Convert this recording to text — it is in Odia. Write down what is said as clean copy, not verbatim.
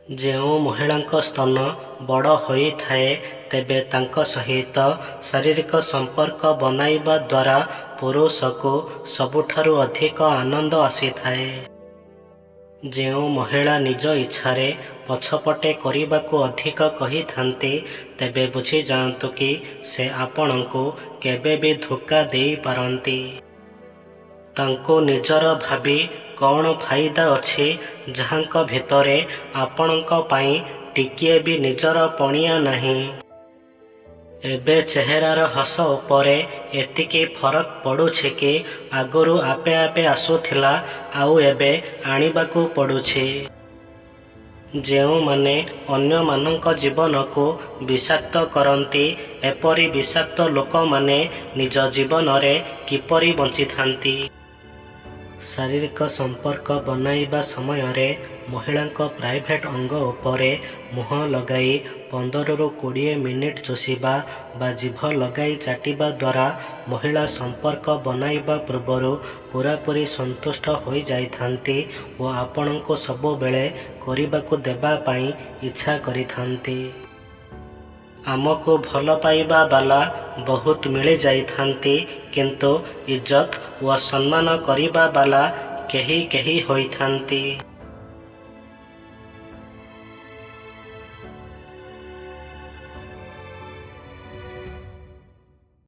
ଯେଉଁ ମହିଳାଙ୍କ ସ୍ତନ ବଡ଼ ହୋଇଥାଏ ତେବେ ତାଙ୍କ ସହିତ ଶାରୀରିକ ସମ୍ପର୍କ ବନାଇବା ଦ୍ୱାରା ପୁରୁଷକୁ ସବୁଠାରୁ ଅଧିକ ଆନନ୍ଦ ଆସିଥାଏ। ଯେଉଁ ମହିଳା ନିଜ ଇଚ୍ଛାରେ ପଛପଟେ କରିବାକୁ ଅଧିକ କହିଥାନ୍ତି ତେବେ ବୁଝିଯାଆନ୍ତୁ କି ସେ ଆପଣଙ୍କୁ କେବେ ବି ଧୋକା ଦେଇପାରନ୍ତି। ତାଙ୍କୁ ନିଜର ଭାବି କ'ଣ ଫାଇଦା ଅଛି ଯାହାଙ୍କ ଭିତରେ ଆପଣଙ୍କ ପାଇଁ ଟିକିଏ ବି ନିଜର ପଣିଆ ନାହିଁ। ଏବେ ଚେହେରାର ହସ ଉପରେ ଏତିକି ଫରକ ପଡ଼ୁଛି କି ଆଗରୁ ଆପେ ଆପେ ଆସୁଥିଲା ଆଉ ଏବେ ଆଣିବାକୁ ପଡ଼ୁଛି। ଯେଉଁମାନେ ଅନ୍ୟମାନଙ୍କ ଜୀବନକୁ ବିଷାକ୍ତ କରନ୍ତି ଏପରି ବିଷାକ୍ତ ଲୋକମାନେ ନିଜ ଜୀବନରେ କିପରି ବଞ୍ଚିଥାନ୍ତି? ଶାରୀରିକ ସମ୍ପର୍କ ବନାଇବା ସମୟରେ ମହିଳାଙ୍କ ପ୍ରାଇଭେଟ୍ ଅଙ୍ଗ ଉପରେ ମୁହଁ ଲଗାଇ 15ରୁ 20 ମିନିଟ୍ ଚୁଷିବା ବା ଜିଭ ଲଗାଇ ଚାଟିବା ଦ୍ୱାରା ମହିଳା ସମ୍ପର୍କ ବନାଇବା ପୂର୍ବରୁ ପୂରାପୂରି ସନ୍ତୁଷ୍ଟ ହୋଇଯାଇଥାନ୍ତି ଓ ଆପଣଙ୍କୁ ସବୁବେଳେ କରିବାକୁ ଦେବା ପାଇଁ ଇଚ୍ଛା କରିଥାନ୍ତି। ଆମକୁ ଭଲ ପାଇବା ବାଲା ବହୁତ ମିଳିଯାଇଥାନ୍ତି କିନ୍ତୁ ଇଜ୍ଜତ ଓ ସମ୍ମାନ କରିବା ବାଲା କେହି କେହି ହୋଇଥାନ୍ତି।